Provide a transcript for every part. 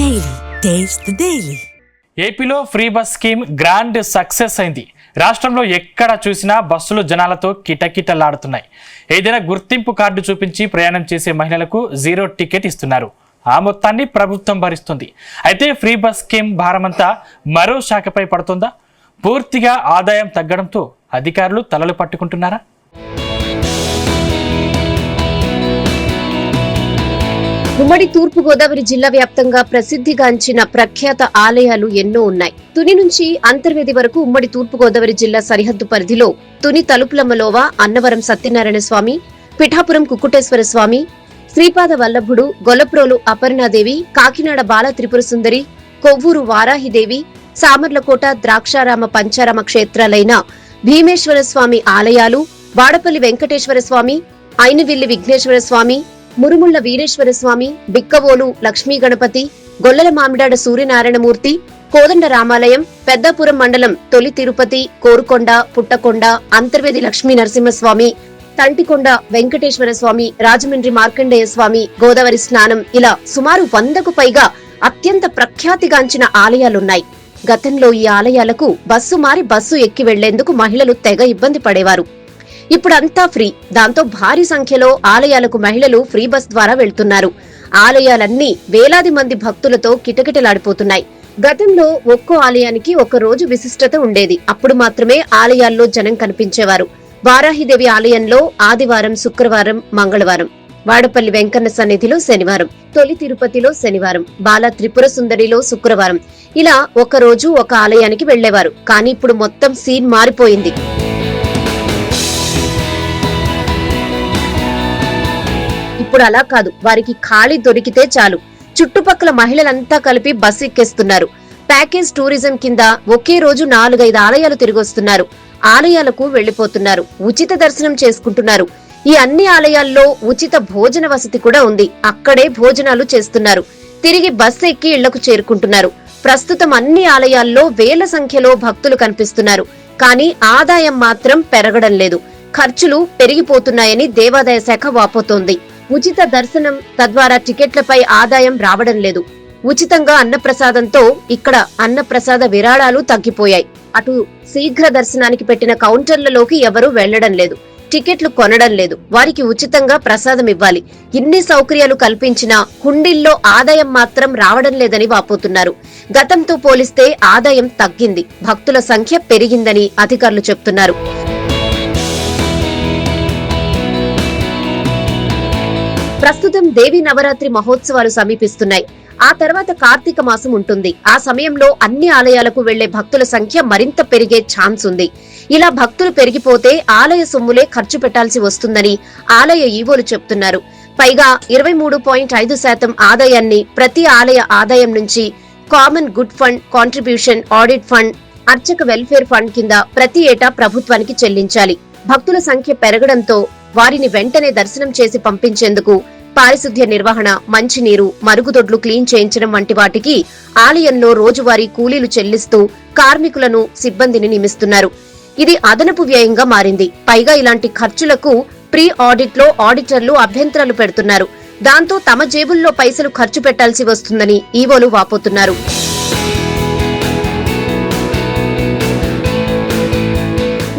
Daily. Taste the Daily. ఏపీలో free bus scheme grand success అయింది. రాష్ట్రంలో ఎక్కడ చూసినా బస్సులు జనాలతో కిటకిటలాడుతున్నాయి. ఏదైనా గుర్తింపు కార్డు చూపించి ప్రయాణం చేసే మహిళలకు 0 టికెట్ ఇస్తున్నారు. ఆ మొత్తాన్ని ప్రభుత్వం భరిస్తుంది. అయితే ఫ్రీ బస్ స్కీమ్ భారమంతా మరో శాఖపై పడుతుందా? పూర్తిగా ఆదాయం తగ్గడంతో అధికారులు తలలు పట్టుకుంటున్నారా? ఉమ్మడి తూర్పు గోదావరి జిల్లా వ్యాప్తంగా ప్రసిద్ధిగాంచిన ప్రఖ్యాత ఆలయాలు ఎన్నో ఉన్నాయి. తుని నుంచి అంతర్వేది వరకు ఉమ్మడి తూర్పు గోదావరి జిల్లా సరిహద్దు పరిధిలో తుని తలుపులమ్మలోవ, అన్నవరం సత్యనారాయణ స్వామి, పిఠాపురం కుక్కుటేశ్వర స్వామి, శ్రీపాద వల్లభుడు, గొల్లప్రోలు అపర్ణాదేవి, కాకినాడ బాల త్రిపుర సుందరి, కొవ్వూరు వారాహిదేవి, సామర్లకోట ద్రాక్షారామ పంచారామ క్షేత్రాలైన భీమేశ్వర స్వామి ఆలయాలు, వాడపల్లి వెంకటేశ్వర స్వామి, ఐనవిల్లి విఘ్నేశ్వర స్వామి, మురుముళ్ల వీరేశ్వర స్వామి, బిక్కవోలు లక్ష్మీ గణపతి, గొల్లల మామిడాడ సూర్యనారాయణమూర్తి, కోదండ రామాలయం, పెద్దాపురం మండలం తొలి తిరుపతి, కోరుకొండ, పుట్టకొండ, అంతర్వేది లక్ష్మీ నరసింహస్వామి, తంటికొండ వెంకటేశ్వర స్వామి, రాజమండ్రి మార్కండేయ స్వామి, గోదావరి స్నానం, ఇలా సుమారు 100కు పైగా అత్యంత ప్రఖ్యాతిగాంచిన ఆలయాలున్నాయి. గతంలో ఈ ఆలయాలకు బస్సు మారి బస్సు ఎక్కి వెళ్లేందుకు మహిళలు తెగ ఇబ్బంది పడేవారు. ఇప్పుడంతా ఫ్రీ. దాంతో భారీ సంఖ్యలో ఆలయాలకు మహిళలు ఫ్రీ బస్ ద్వారా వెళ్తున్నారు. ఆలయాలన్నీ వేలాది మంది భక్తులతో కిటకిటలాడిపోతున్నాయి. గతంలో ఒక్కో ఆలయానికి ఒక రోజు విశిష్టత ఉండేది. అప్పుడు మాత్రమే ఆలయాల్లో జనం కనిపించేవారు. వారాహిదేవి ఆలయంలో ఆదివారం, శుక్రవారం, మంగళవారం, వాడపల్లి వెంకన్న సన్నిధిలో శనివారం, తొలి తిరుపతిలో శనివారం, బాల త్రిపుర సుందరిలో శుక్రవారం, ఇలా ఒక రోజు ఒక ఆలయానికి వెళ్లేవారు. కానీ ఇప్పుడు మొత్తం సీన్ మారిపోయింది. ఇప్పుడు అలా కాదు. వారికి ఖాళీ దొరికితే చాలు చుట్టుపక్కల మహిళలంతా కలిపి బస్సు ఎక్కేస్తున్నారు. ప్యాకేజ్ టూరిజం కింద ఒకే రోజు 4-5 ఆలయాలు తిరిగొస్తున్నారు. ఆలయాలకు వెళ్లిపోతున్నారు. ఉచిత దర్శనం చేసుకుంటున్నారు. ఈ అన్ని ఆలయాల్లో ఉచిత భోజన వసతి కూడా ఉంది. అక్కడే భోజనాలు చేస్తున్నారు. తిరిగి బస్సు ఎక్కి ఇళ్లకు చేరుకుంటున్నారు. ప్రస్తుతం అన్ని ఆలయాల్లో వేల సంఖ్యలో భక్తులు కనిపిస్తున్నారు. కానీ ఆదాయం మాత్రం పెరగడం లేదు. ఖర్చులు పెరిగిపోతున్నాయని దేవాదాయ శాఖ వాపోతోంది. ఉచిత దర్శనం, తద్వారా టికెట్లపై ఆదాయం రావడం లేదు. ఉచితంగా అన్నప్రసాదంతో ఇక్కడ అన్నప్రసాద విరాళాలు తగ్గిపోయాయి. అటు శీఘ్ర దర్శనానికి పెట్టిన కౌంటర్లలోకి ఎవరూ వెళ్లడం లేదు. టికెట్లు కొనడం లేదు. వారికి ఉచితంగా ప్రసాదం ఇవ్వాలి. ఇన్ని సౌకర్యాలు కల్పించినా హుండీల్లో ఆదాయం మాత్రం రావడం లేదని వాపోతున్నారు. గతంతో పోలిస్తే ఆదాయం తగ్గింది. భక్తుల సంఖ్య పెరిగిందని అధికారులు చెబుతున్నారు. ప్రస్తుతం దేవీ నవరాత్రి మహోత్సవాలు సమీపిస్తున్నాయి. ఆ తర్వాత కార్తీక మాసం ఉంటుంది. ఆ సమయంలో అన్ని ఆలయాలకు వెళ్లే భక్తుల సంఖ్య మరింత పెరిగే ఛాన్స్ ఉంది. ఇలా భక్తులు పెరిగిపోతే ఆలయ సొమ్ములే ఖర్చు పెట్టాల్సి వస్తుందని ఆలయ ఈవోలు చెప్తున్నారు. పైగా 23.5% ఆదాయాన్ని ప్రతి ఆలయ ఆదాయం నుంచి common good fund, contribution, audit fund, అర్చక వెల్ఫేర్ ఫండ్ కింద ప్రతి ఏటా ప్రభుత్వానికి చెల్లించాలి. భక్తుల సంఖ్య పెరగడంతో వారిని వెంటనే దర్శనం చేసి పంపించేందుకు పారిశుద్ధ్య నిర్వహణ, మంచినీరు, మరుగుదొడ్లు క్లీన్ చేయించడం వంటి వాటికి ఆలయంలో రోజువారీ కూలీలు చెల్లిస్తూ కార్మికులను, సిబ్బందిని నియమిస్తున్నారు. ఇది అదనపు వ్యయంగా మారింది. పైగా ఇలాంటి ఖర్చులకు ప్రీ ఆడిట్ లో ఆడిటర్లు అభ్యంతరాలు పెడుతున్నారు. దాంతో తమ జేబుల్లో పైసలు ఖర్చు పెట్టాల్సి వస్తుందని ఈవోలు వాపోతున్నారు.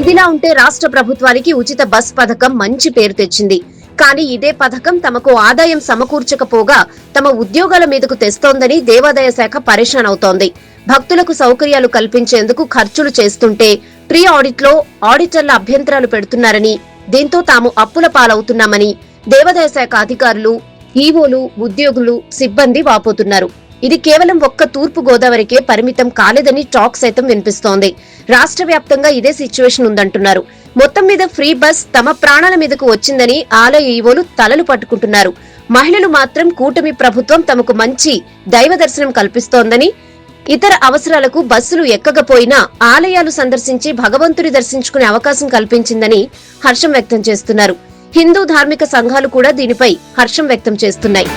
ఇదిలా ఉంటే రాష్ట్ర ప్రభుత్వానికి ఉచిత బస్ పథకం మంచి పేరు తెచ్చింది. కానీ ఇదే పథకం తమకు ఆదాయం సమకూర్చకపోగా తమ ఉద్యోగాల మీదకు తెస్తోందని దేవాదాయ శాఖ పరేషాన్ అవుతోంది. భక్తులకు సౌకర్యాలు కల్పించేందుకు ఖర్చులు చేస్తుంటే ప్రీ ఆడిట్ లో ఆడిటర్ల అభ్యంతరాలు పెడుతున్నారని, దీంతో తాము అప్పుల పాలవుతున్నామని దేవాదాయ శాఖ అధికారులు, ఈవోలు, ఉద్యోగులు, సిబ్బంది వాపోతున్నారు. ఇది కేవలం ఒక్క తూర్పు గోదావరికే పరిమితం కాలేదని టాక్ సైతం వినిపిస్తోంది. రాష్ట్ర వ్యాప్తంగా ఇదే సిచ్యువేషన్ ఉందంటున్నారు. మొత్తం మీద ఫ్రీ బస్ తమ ప్రాణాల మీదకు వచ్చిందని ఆలయ ఈవోలు తలలు పట్టుకుంటున్నారు. మహిళలు మాత్రం కూటమి ప్రభుత్వం తమకు మంచి దైవ దర్శనం కల్పిస్తోందని, ఇతర అవసరాలకు బస్సులు ఎక్కకపోయినా ఆలయాలు సందర్శించి భగవంతుని దర్శించుకునే అవకాశం కల్పించిందని హర్షం వ్యక్తం చేస్తున్నారు. హిందూ ధార్మిక సంఘాలు కూడా దీనిపై హర్షం వ్యక్తం చేస్తున్నాయి.